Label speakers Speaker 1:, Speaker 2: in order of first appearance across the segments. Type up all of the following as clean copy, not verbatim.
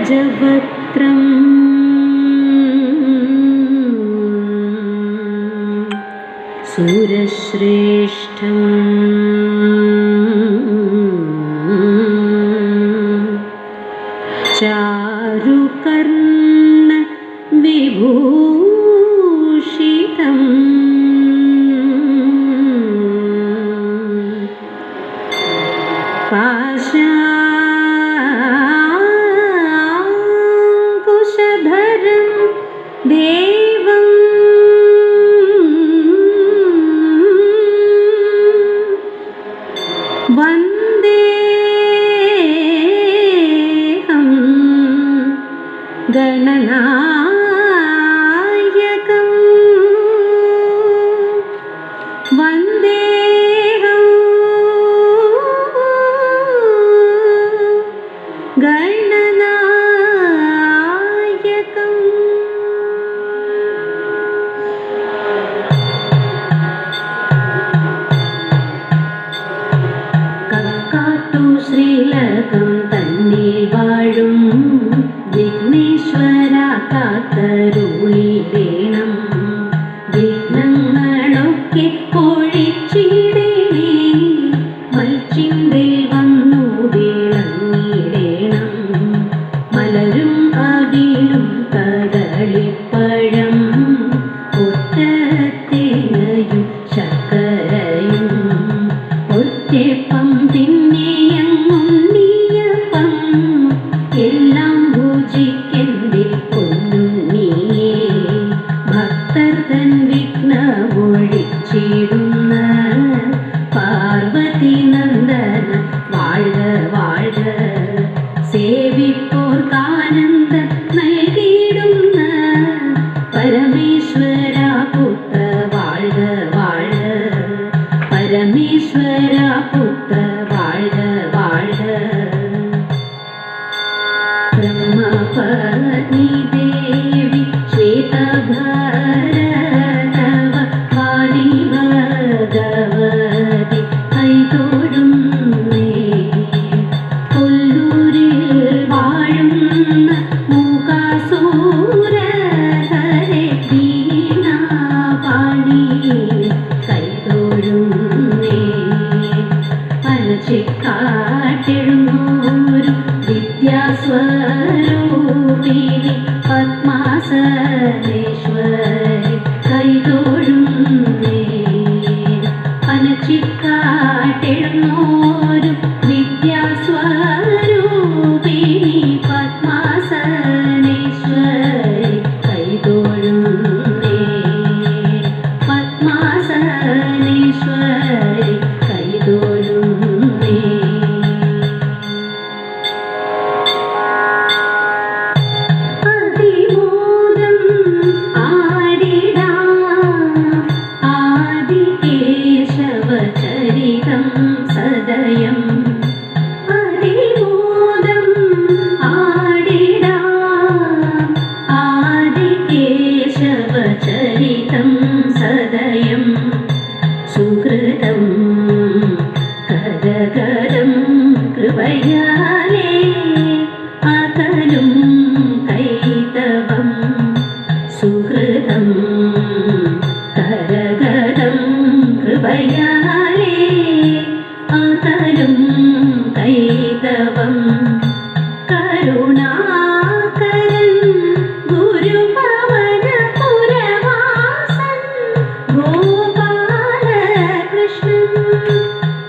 Speaker 1: गजवक्त्रं सूरश्रेष्ठं चारुकर्ण विभूषितं पाशाङ्कुशधरं देवं वन्देऽहं गणनायकं वन्देऽहं गणनायकम्। കക്കാട്ടു ശ്രീലകം തന്നിൽ വാഴും വിഘ്നേശ്വര കാത്തരുളിടേണം. വിഘ്നങ്ങളൊക്കെ ഒഴിച്ചിടേണേ, മൽച്ചിന്തേ വന്നു വിളങ്ങിടേണം. മലരും അവിലും കദളിപ്പഴം ഒറ്റത്തേങ്ങയും ശർക്കരയും ഒറ്റപ്പം പിന്നെയങ്ങുണ്ണിയപ്പം എല്ലാം ഭുജിക്കെന്റെ പൊന്നുണ്ണിയേ. ഭക്തർ തൻ വിഘ്നമൊഴിച്ചിടുന്ന പാർവതി നന്ദന വാഴ്ക വാഴ്ക. സേവിപ്പോർക്കാനന്ദം നൽകിയിടുന്ന പരമേശ്വര പുത്ര വാഴ്ക വാഴ്ക. പരമേശ്വര പുത്ര വാഴ്ക വാഴ്ക. ബ്രഹ്മപത്നി ദേവി ശ്വേതഭരതവ വാണി ഭഗവതി കൈതൊഴുന്നേ. കൊല്ലൂരിൽ വാഴുന്ന മൂകാസുരഹരേ വീണാപാണി കൈതൊഴുന്നേ. പനച്ചിക്കാട്ടെഴുന്നൂരും വിദ്യാസ്വരൂപിണി പത്മാസനേശ്വരി കൈതൊഴുന്നേ. പനച്ചിക്കാട്ടെഴുന്നൂരും വിദ്യാസ്വരൂപിണി പത്മാസനേശ്വരി കൈതൊഴുന്നേ. പത്മാസനേശ്വരി കൈതൊഴുന്നേ. അതിമോദം ആടിടാം ആദികേശവചരിതം സദയം. അതിമോദം ആടിടാം ആദികേശവചരിതം സദയം. സുഹൃതം കരകരം കൃപയാലേ അകലും കൈതവം. സുഹൃതം കരകരം കൃപയാലേ അകലും കൈതവം. കരുണാകരൻ ഗുരുപവനപുരവാസൻ ഗോപാലകൃഷ്ണൻ.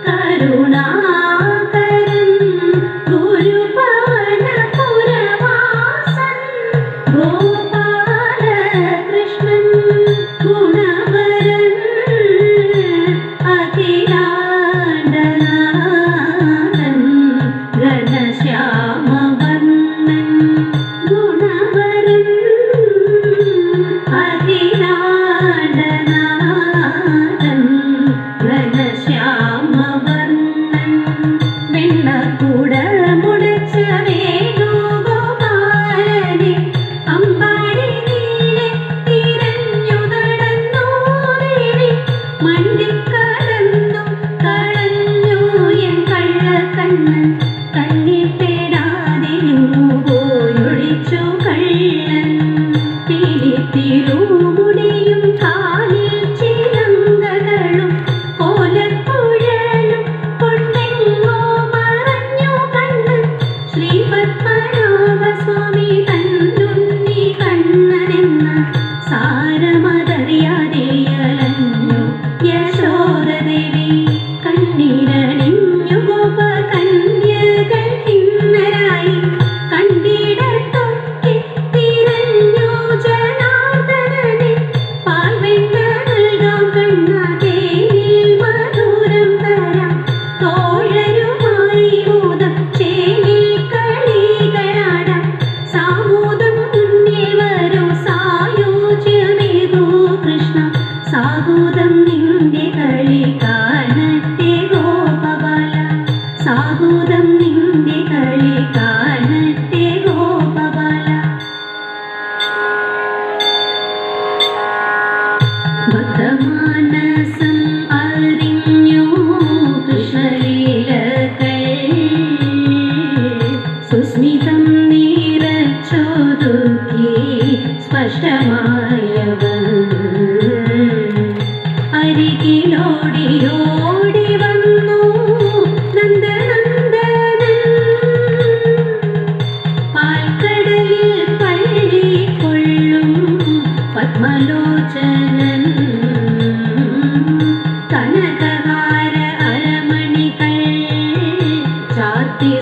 Speaker 1: കരുണാകരൻ ഗുരുപവനപുരവാസൻ ഗോപാലകൃഷ്ണൻ. ഗുണവരൻ അഖിലാണ്ടനാഥൻ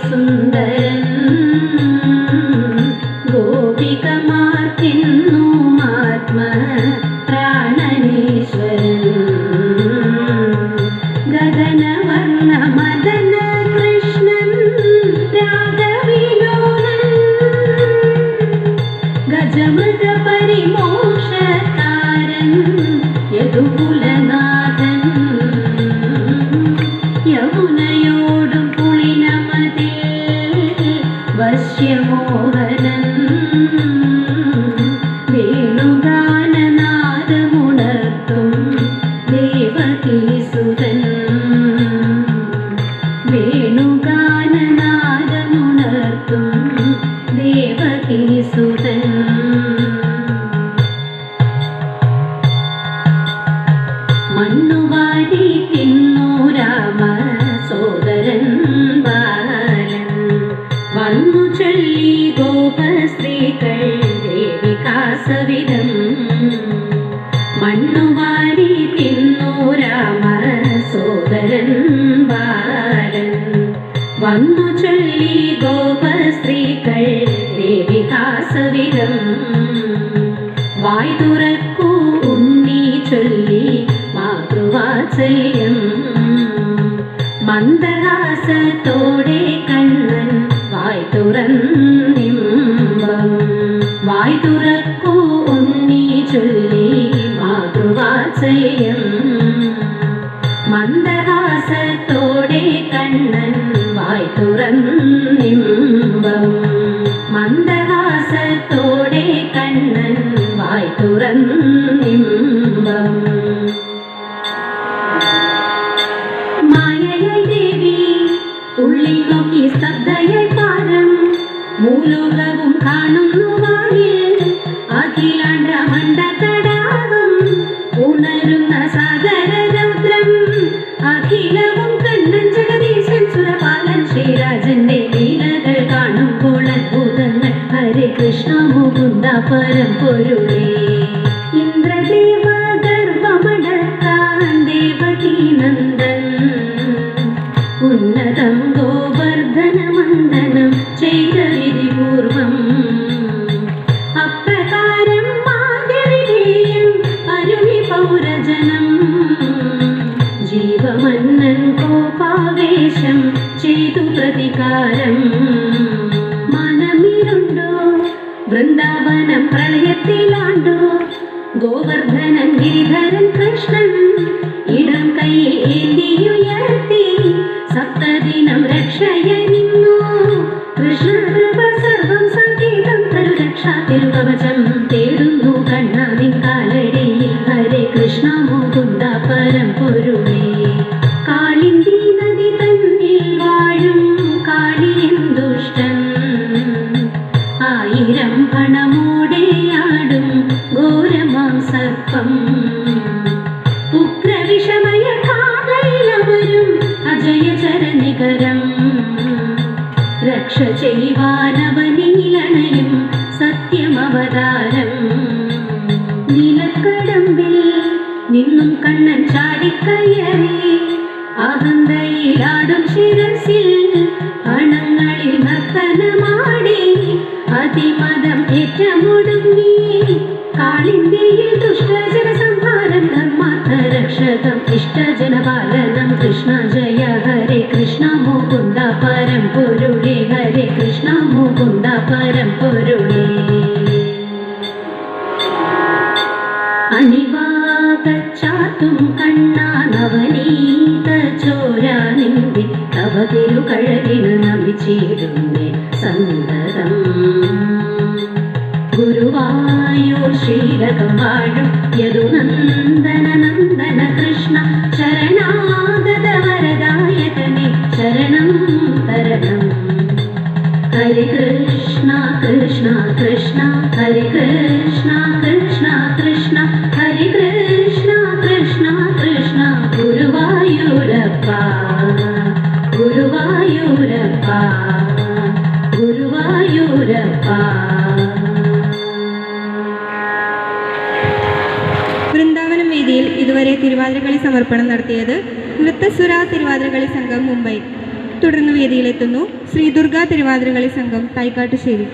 Speaker 1: സുന്ദരൻ ഗോപികമാർക്കെന്നുമാത്മ പ്രാണനീശ്വരൻ ഗഗനവർണ്ണ മദന കൃഷ്ണൻ രാഗവിലോലൻ ഗജമൃഗ പരിമോക്ഷകാരൻ യദുകുലനാഥൻ യമുനയോടും പുളിനമതിൽ വശ്യമോഹനൻ വേണുഗാനനാദമുണർത്തും ദേവകീസുതൻ വേണുഗാനനാദമുണർത്തും ദേവകീസുതൻ മണ്ണുവാരി തിന്നു രാമ സോദരൻ ബാലൻ വന്നു ചൊല്ലി ഗോപസ്ത്രീകൾ ദേവികാസവിധം മണ്ണുവാരി തിന്നു രാമ സോദരൻ ബാലൻ വന്നു ചൊല്ലി ഗോപസ്ത്രീകൾ ദേവികാസവിധം വായ് തുറക്കൂ ഉണ്ണി ചൊല്ലി മാതൃവാത്സല്യം മന്ദഹാസത്തോടെ കണ്ണൻ വായ് തുറന്നിമ്പം വായ് തുറക്കൂ ഉണ്ണി ചൊല്ലി മാതൃവാത്സല്യം മന്ദഹാസത്തോടെ കണ്ണൻ വായ് തുറന്നിമ്പം മന്ദഹാസത്തോടെ കണ്ണൻ വായ് തുറന്നിമ്പം മായയായി ദേവി ഉള്ളിൽ നോക്കി സ്തബ്ധയായി പാരം മൂലോകവും കാണുന്നു വായിൽ അഖിലാണ്ട മണ്ഡ തടാകം ഉണരുന്ന സാഗര രൗദ്രം അഖിലവും കണ്ണൻ ജഗദീശൻ സുരപാലൻ ശ്രീരാജന്റെ ലീലകൾ കാണുമ്പോൾ അത്ഭുതങ്ങൾ ഹരേ കൃഷ്ണ മുകുന്ദ പരമ്പൊരുളേ ഇന്ദ്രദേവ ഗർഭമടക്കാൻ ദേവകീ നന്ദൻ ഉന്നതം ഗോവർദ്ധനമന്ദനം ചെയ്ത വിധിപൂർവം അപ്രകാരം മാധ്യവിധേയം അരുളി പൗരജനം ജീവമന്നൻ കോപാവേശം ചെയ്തു പ്രതികാരം മനമിരുണ്ടോ വൃന്ദാവനം പ്രളയത്തിലാണ്ടോ ഗോവർദ്ധനൻ ഗിരിധരൻ കൃഷ്ണൻ ഇടം കൈയിൽ ഏന്തിയുയർത്തി സപ്തദിനം രക്ഷയനിന്നു കൃഷ്ണകൃപ സർവം സംഗീതം തരു രക്ഷാ തിരുകവചം തേടുന്നു കണ്ണാവിൻ കാലടിയിൽ ഹരേ കൃഷ്ണ മുകുന്ദ പരമ്പൊരുളേ കാളിന്തി നദി തന്നിൽ വാഴും കാളിയൻ ദുഷ്ടൻ ആയിരം പണമോടെയാടും ഘോരമാം സർപ്പം ഉഗ്രവിഷമയ കാലയിലവരും അജയചരനികരം രക്ഷ ചെയ്യുവാനവനീലണയും സത്യമവതാരം നിലക്കടമ്പിൽ നിന്നും കണ്ണൻ ചാടിക്കയറി അഹന്തയിലാടും ശിരസിൽ പണങ്ങളിൽ നർത്തനമാടി അതിമതം ഏറ്റമുടുങ്ങി കാളിന്തിയിൽ ദുഷ്ടജന സംഹാരം ധർമാർത്ഥ രക്ഷകം ഇഷ്ടജനപാലനം കൃഷ്ണ ജയ ഹരേ കൃഷ്ണ മുകുന്ദ പരമ്പൊരുളേ ഹരേ കൃഷ്ണ മുകുന്ദ പരമ്പൊരുളേ അണിവാകച്ചാത്തും കണ്ണാ നവനീത ചോരാ നിന്റെ തവ തിരുകഴകിന് നമിച്ചിടുന്നേ സന്തതം ഗുരുവായൂർ ശ്രീരകം വാഴും യദുനന്ദന നന്ദന കൃഷ്ണ ശരണാഗത വരദായകനെ ശരണം തരണം ഹരേ കൃഷ്ണ കൃഷ്ണ കൃഷ്ണ ഹരേ കൃഷ്ണ കൃഷ്ണ കൃഷ്ണ ഹരേ കൃഷ്ണ കൃഷ്ണ കൃഷ്ണ ഗുരുവായൂരപ്പ ഗുരുവായൂരപ്പ ഗുരുവായൂരപ്പ.
Speaker 2: വൃന്ദാവനം വേദിയിൽ ഇതുവരെ തിരുവാതിരക്കളി സമർപ്പണം നടത്തിയത് നൃത്തസുര തിരുവാതിരക്കളി സംഘം മുംബൈ. തുടർന്ന് വേദിയിലെത്തുന്നു ശ്രീ ദുർഗ തിരുവാതിരകളി സംഘം തൈക്കാട്ടുശ്ശേരി.